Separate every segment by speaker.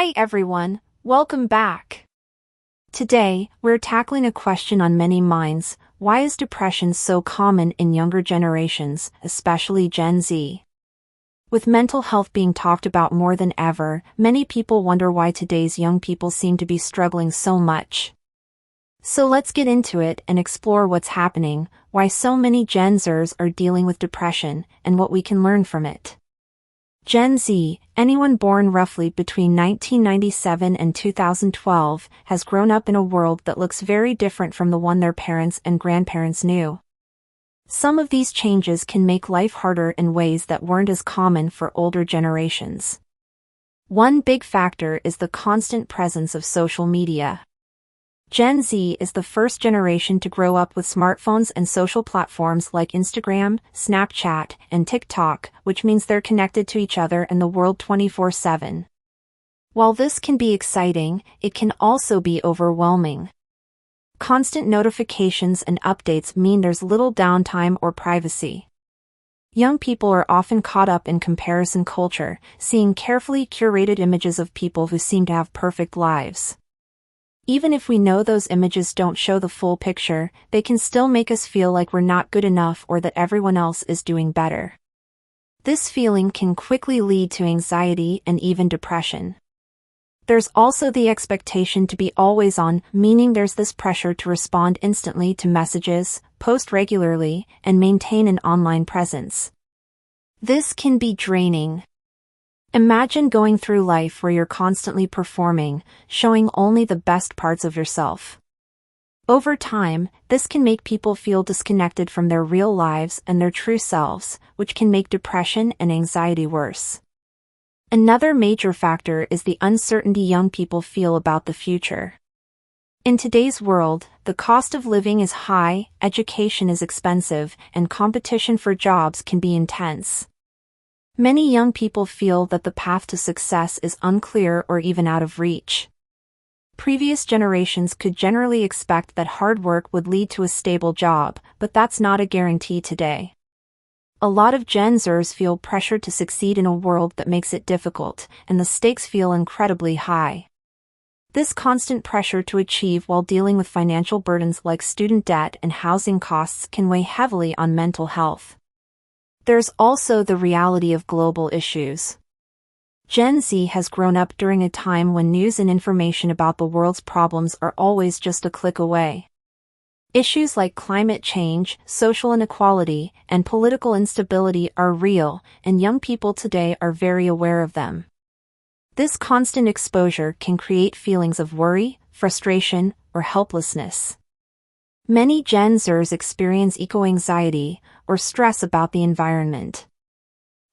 Speaker 1: Hi everyone, welcome back. Today, we're tackling a question on many minds: why is depression so common in younger generations, especially Gen Z? With mental health being talked about more than ever, many people wonder why today's young people seem to be struggling so much. So let's get into it and explore what's happening, why so many Gen Zers are dealing with depression, and what we can learn from it. Gen Z, anyone born roughly between 1997 and 2012, has grown up in a world that looks very different from the one their parents and grandparents knew. Some of these changes can make life harder in ways that weren't as common for older generations. One big factor is the constant presence of social media. Gen Z is the first generation to grow up with smartphones and social platforms like Instagram, Snapchat, and TikTok, which means they're connected to each other and the world 24/7. While this can be exciting, it can also be overwhelming. Constant notifications and updates mean there's little downtime or privacy. Young people are often caught up in comparison culture, seeing carefully curated images of people who seem to have perfect lives. Even if we know those images don't show the full picture, they can still make us feel like we're not good enough or that everyone else is doing better. This feeling can quickly lead to anxiety and even depression. There's also the expectation to be always on, meaning there's this pressure to respond instantly to messages, post regularly, and maintain an online presence. This can be draining. Imagine going through life where you're constantly performing, showing only the best parts of yourself. Over time, this can make people feel disconnected from their real lives and their true selves, which can make depression and anxiety worse. Another major factor is the uncertainty young people feel about the future. In today's world, the cost of living is high, education is expensive, and competition for jobs can be intense. Many young people feel that the path to success is unclear or even out of reach. Previous generations could generally expect that hard work would lead to a stable job, but that's not a guarantee today. A lot of Gen Zers feel pressured to succeed in a world that makes it difficult, and the stakes feel incredibly high. This constant pressure to achieve while dealing with financial burdens like student debt and housing costs can weigh heavily on mental health. There's also the reality of global issues. Gen Z has grown up during a time when news and information about the world's problems are always just a click away. Issues like climate change, social inequality, and political instability are real, and young people today are very aware of them. This constant exposure can create feelings of worry, frustration, or helplessness. Many Gen Zers experience eco-anxiety, or stress about the environment.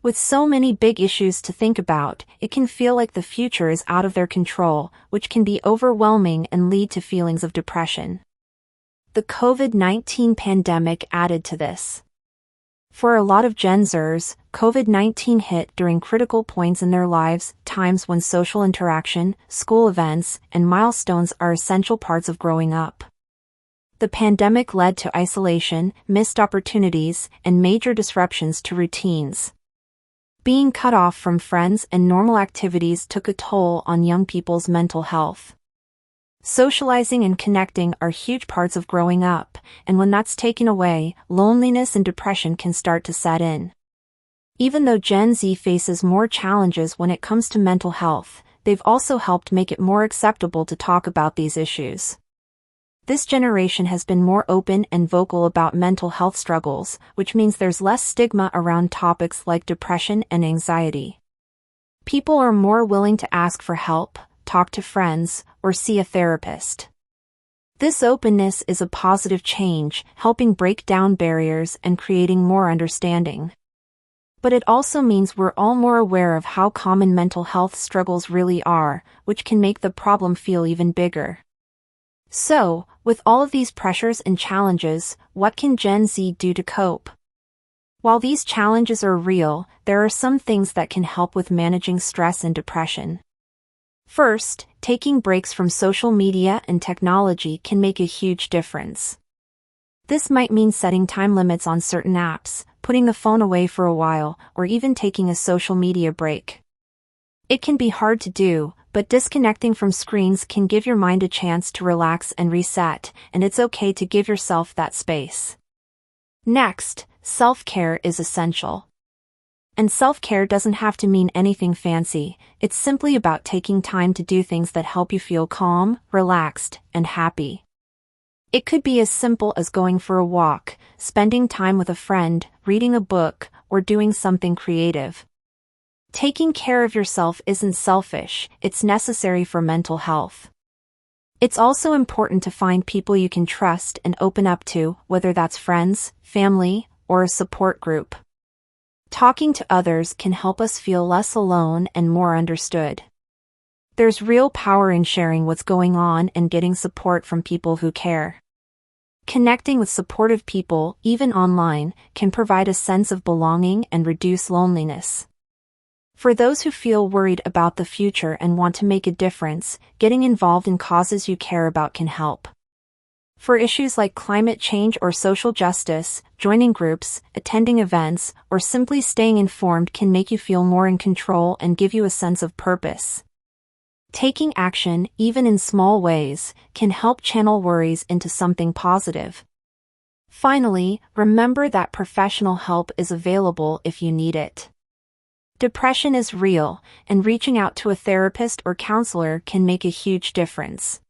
Speaker 1: With so many big issues to think about, it can feel like the future is out of their control, which can be overwhelming and lead to feelings of depression. The COVID-19 pandemic added to this. For a lot of Gen Zers, COVID-19 hit during critical points in their lives, times when social interaction, school events, and milestones are essential parts of growing up. The pandemic led to isolation, missed opportunities, and major disruptions to routines. Being cut off from friends and normal activities took a toll on young people's mental health. Socializing and connecting are huge parts of growing up, and when that's taken away, loneliness and depression can start to set in. Even though Gen Z faces more challenges when it comes to mental health, they've also helped make it more acceptable to talk about these issues. This generation has been more open and vocal about mental health struggles, which means there's less stigma around topics like depression and anxiety. People are more willing to ask for help, talk to friends, or see a therapist. This openness is a positive change, helping break down barriers and creating more understanding. But it also means we're all more aware of how common mental health struggles really are, which can make the problem feel even bigger. So, with all of these pressures and challenges, what can Gen Z do to cope? While these challenges are real, there are some things that can help with managing stress and depression. First, taking breaks from social media and technology can make a huge difference. This might mean setting time limits on certain apps, putting the phone away for a while, or even taking a social media break. It can be hard to do, but disconnecting from screens can give your mind a chance to relax and reset, and it's okay to give yourself that space. Next, self-care is essential. And self-care doesn't have to mean anything fancy, it's simply about taking time to do things that help you feel calm, relaxed, and happy. It could be as simple as going for a walk, spending time with a friend, reading a book, or doing something creative. Taking care of yourself isn't selfish, it's necessary for mental health. It's also important to find people you can trust and open up to, whether that's friends, family, or a support group. Talking to others can help us feel less alone and more understood. There's real power in sharing what's going on and getting support from people who care. Connecting with supportive people, even online, can provide a sense of belonging and reduce loneliness. For those who feel worried about the future and want to make a difference, getting involved in causes you care about can help. For issues like climate change or social justice, joining groups, attending events, or simply staying informed can make you feel more in control and give you a sense of purpose. Taking action, even in small ways, can help channel worries into something positive. Finally, remember that professional help is available if you need it. Depression is real, and reaching out to a therapist or counselor can make a huge difference.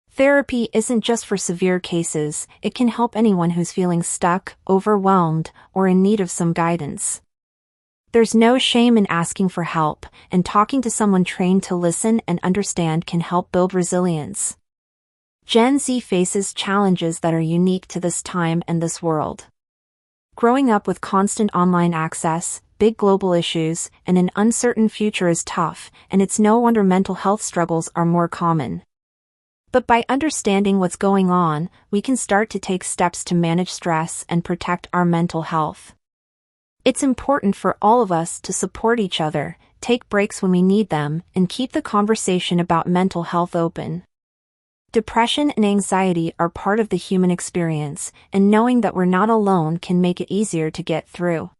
Speaker 1: Therapy isn't just for severe cases, it can help anyone who's feeling stuck, overwhelmed, or in need of some guidance. There's no shame in asking for help, and talking to someone trained to listen and understand can help build resilience. Gen Z faces challenges that are unique to this time and this world. Growing up with constant online access, big global issues, and an uncertain future is tough, and it's no wonder mental health struggles are more common. But by understanding what's going on, we can start to take steps to manage stress and protect our mental health. It's important for all of us to support each other, take breaks when we need them, and keep the conversation about mental health open. Depression and anxiety are part of the human experience, and knowing that we're not alone can make it easier to get through.